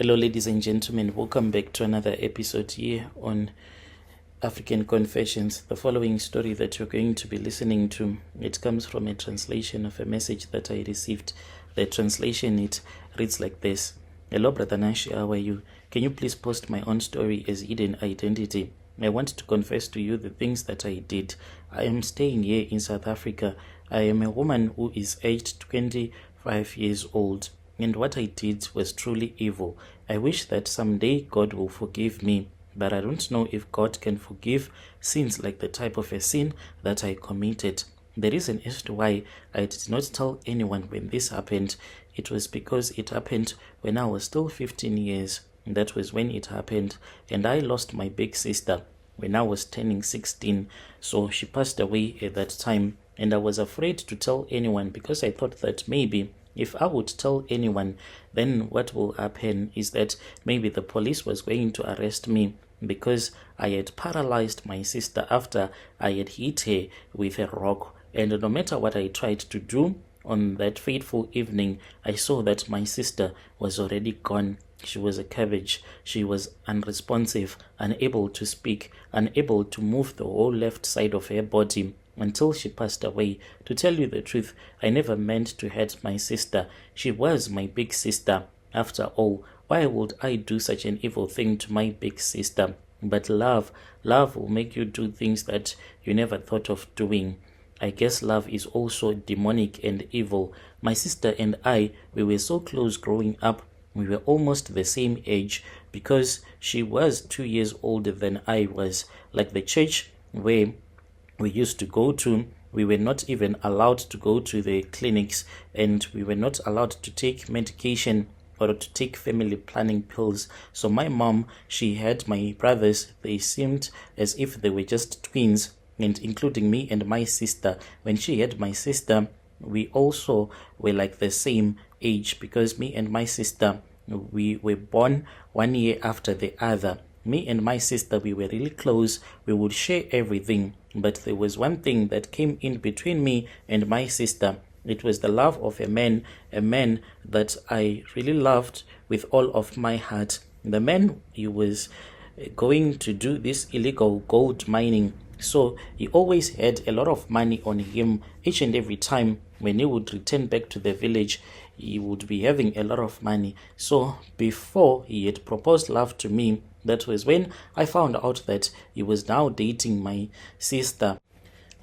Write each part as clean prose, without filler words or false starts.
Hello, ladies and gentlemen. Welcome back to another episode here on African Confessions. The following story that you're going to be listening to, it comes from a translation of a message that I received. The translation, it reads like this. Hello, Brother Nash, how are you? Can you please post my own story as hidden identity? I want to confess to you the things that I did. I am staying here in South Africa. I am a woman who is aged 25 years old. And what I did was truly evil. I wish that someday God will forgive me, but I don't know if God can forgive sins like the type of a sin that I committed. The reason as to why I did not tell anyone when this happened, it was because it happened when I was still 15 years. That was when it happened, and I lost my big sister when I was turning 16. So she passed away at that time, and I was afraid to tell anyone because I thought that maybe if I would tell anyone, then what will happen is that maybe the police was going to arrest me because I had paralyzed my sister after I had hit her with a rock. And no matter what I tried to do on that fateful evening, I saw that my sister was already gone. She was a cabbage. She was unresponsive, unable to speak, unable to move the whole left side of her body until she passed away. To tell you the truth, I never meant to hurt my sister. She was my big sister. After all, why would I do such an evil thing to my big sister? But love will make you do things that you never thought of doing. I guess love is also demonic and evil. My sister and I, we were so close growing up. We were almost the same age because she was 2 years older than I was. Like the church where we used to go to, we were not even allowed to go to the clinics, and we were not allowed to take medication or to take family planning pills. So my mom, she had my brothers. They seemed as if they were just twins, and including me and my sister. When she had my sister, we also were like the same age because me and my sister, we were born 1 year after the other. Me and my sister, we were really close. We would share everything. But there was one thing that came in between me and my sister. It was the love of a man that I really loved with all of my heart. The man, he was going to do this illegal gold mining. So he always had a lot of money on him. Each and every time when he would return back to the village, he would be having a lot of money. So before he had proposed love to me, that was when I found out that he was now dating my sister.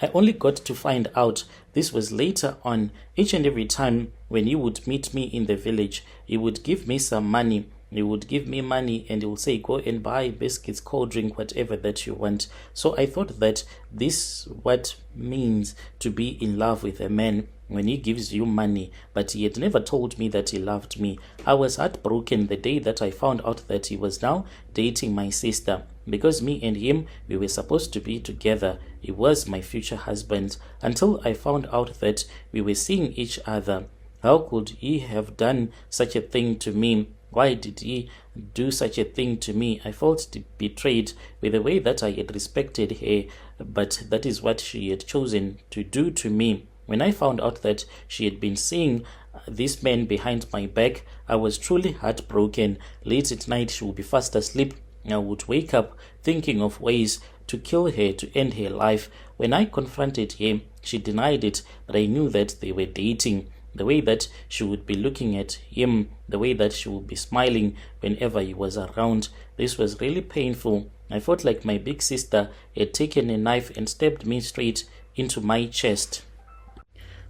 I only got to find out this was later on. Each and every time when he would meet me in the village, he would give me some money. He would give me money and he would say, go and buy biscuits, cold drink, whatever that you want. So I thought that this what means to be in love with a man when he gives you money. But he had never told me that he loved me. I was heartbroken the day that I found out that he was now dating my sister, because me and him, we were supposed to be together. He was my future husband until I found out that we were seeing each other. How could he have done such a thing to me? Why did he do such a thing to me? I felt betrayed with the way that I had respected her, but that is what she had chosen to do to me. When I found out that she had been seeing this man behind my back, I was truly heartbroken. Late at night, she would be fast asleep. I would wake up thinking of ways to kill her, to end her life. When I confronted her, she denied it, but I knew that they were dating. The way that she would be looking at him, the way that she would be smiling whenever he was around, this was really painful. I felt like my big sister had taken a knife and stabbed me straight into my chest.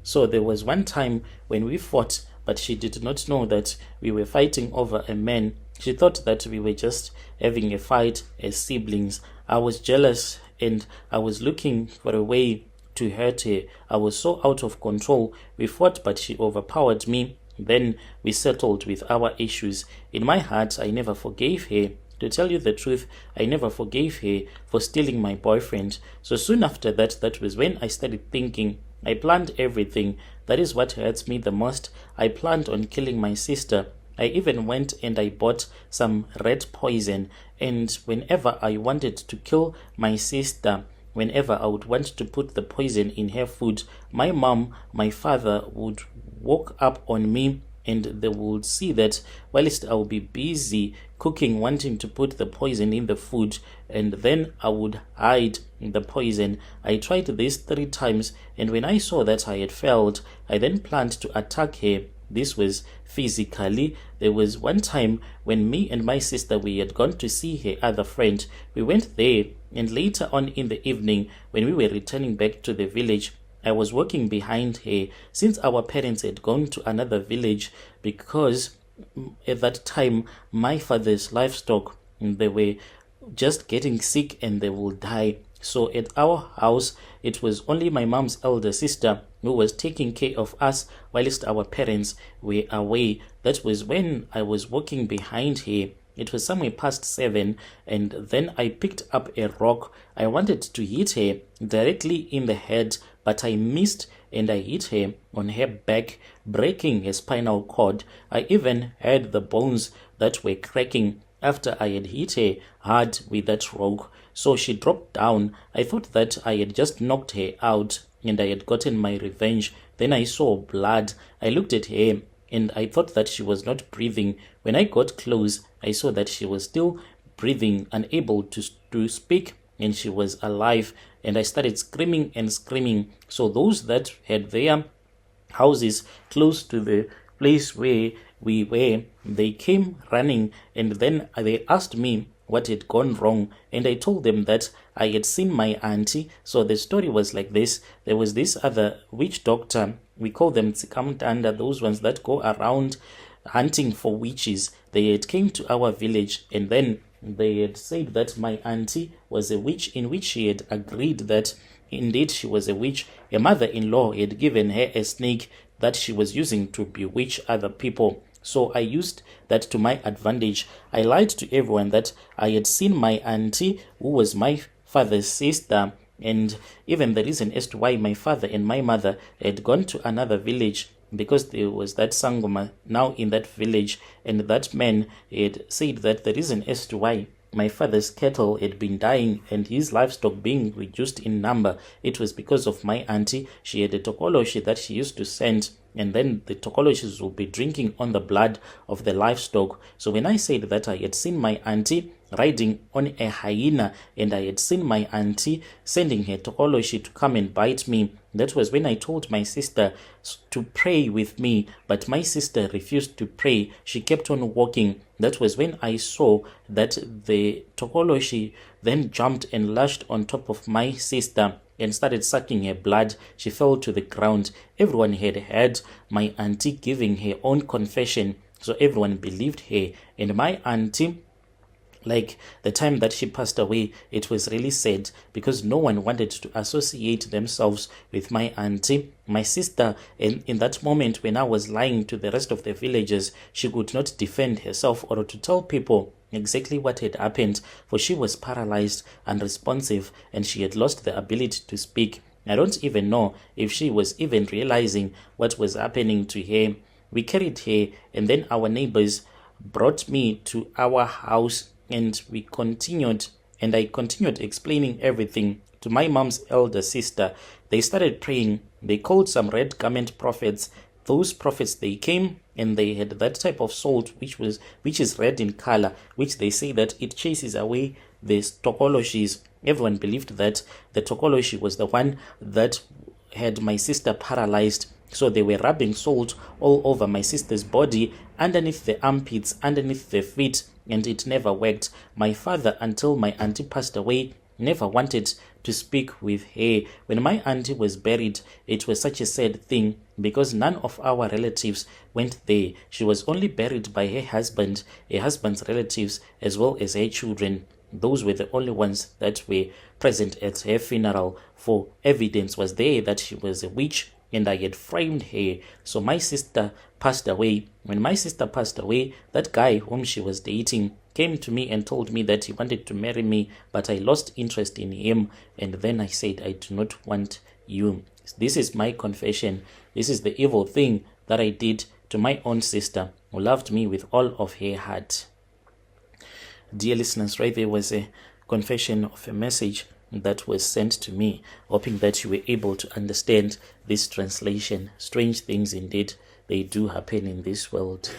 So there was one time when we fought, but she did not know that we were fighting over a man. She thought that we were just having a fight as siblings. I was jealous and I was looking for a way to hurt her. I was so out of control. We fought, but she overpowered me. Then we settled with our issues. In my heart, I never forgave her. To tell you the truth, I never forgave her for stealing my boyfriend. So soon after that, that was when I started thinking. I planned everything. That is what hurts me the most. I planned on killing my sister. I even went and I bought some rat poison. And whenever I wanted to kill my sister, whenever I would want to put the poison in her food, my mom, my father would walk up on me and they would see that whilst I will be busy cooking, wanting to put the poison in the food, and then I would hide the poison. I tried this 3 times, and when I saw that I had failed, I then planned to attack her. This was physically. There was one time when me and my sister, we had gone to see her other friend. We went there, and later on in the evening, when we were returning back to the village, I was walking behind her, since our parents had gone to another village, because at that time my father's livestock, they were just getting sick and they will die. So at our house, it was only my mom's elder sister who was taking care of us whilst our parents were away. That was when I was walking behind her. It was somewhere past 7, and then I picked up a rock. I wanted to hit her directly in the head, but I missed, and I hit her on her back, breaking her spinal cord. I even heard the bones that were cracking after I had hit her hard with that rock. So she dropped down. I thought that I had just knocked her out and I had gotten my revenge. Then I saw blood. I looked at her and I thought that she was not breathing. When I got close, I saw that she was still breathing, unable to speak, and she was alive. And I started screaming and screaming. So those that had their houses close to the place where we were, they came running, and then they asked me what had gone wrong, and I told them that I had seen my auntie. So the story was like this. There was this other witch doctor, we call them Tsikamtanda, those ones that go around hunting for witches. They had came to our village, and then they had said that my auntie was a witch, in which she had agreed that indeed she was a witch. Her mother-in-law had given her a snake that she was using to bewitch other people. So I used that to my advantage. I lied to everyone that I had seen my auntie, who was my father's sister, and even the reason as to why my father and my mother had gone to another village, because there was that Sangoma now in that village, and that man had said that the reason as to why my father's cattle had been dying and his livestock being reduced in number, it was because of my auntie. She had a tokoloshi that she used to send, and then the tokoloshis will be drinking on the blood of the livestock. So when I said that I had seen my auntie riding on a hyena, and I had seen my auntie sending her tokoloshi to come and bite me, that was when I told my sister to pray with me, but my sister refused to pray. She kept on walking. That was when I saw that the tokoloshi then jumped and lashed on top of my sister and started sucking her blood. She fell to the ground. Everyone had heard my auntie giving her own confession, so everyone believed her. And my auntie, like the time that she passed away, it was really sad because no one wanted to associate themselves with my auntie. My sister, in that moment when I was lying to the rest of the villagers, she could not defend herself or to tell people exactly what had happened, for she was paralyzed, unresponsive, and she had lost the ability to speak. I don't even know if she was even realizing what was happening to her. We carried her, and then our neighbors brought me to our house, and we continued, and I continued explaining everything to my mom's elder sister. They started praying. They called some red garment prophets. Those prophets, they came and they had that type of salt which is red in color, which they say that it chases away the tokoloshis. Everyone believed that the tokoloshi was the one that had my sister paralyzed. So they were rubbing salt all over my sister's body, underneath the armpits, underneath the feet, and it never worked. My father, until my auntie passed away, never wanted to speak with her. When my auntie was buried, it was such a sad thing because none of our relatives went there. She was only buried by her husband's relatives, as well as her children. Those were the only ones that were present at her funeral, for evidence was there that she was a witch and I had framed her. So my sister passed away. When my sister passed away, that guy whom she was dating came to me and told me that he wanted to marry me, but I lost interest in him, and then I said, I do not want you. This is my confession. This is the evil thing that I did to my own sister, who loved me with all of her heart. Dear listeners, right there was a confession of a message that was sent to me, hoping that you were able to understand this translation. Strange things indeed they do happen in this world.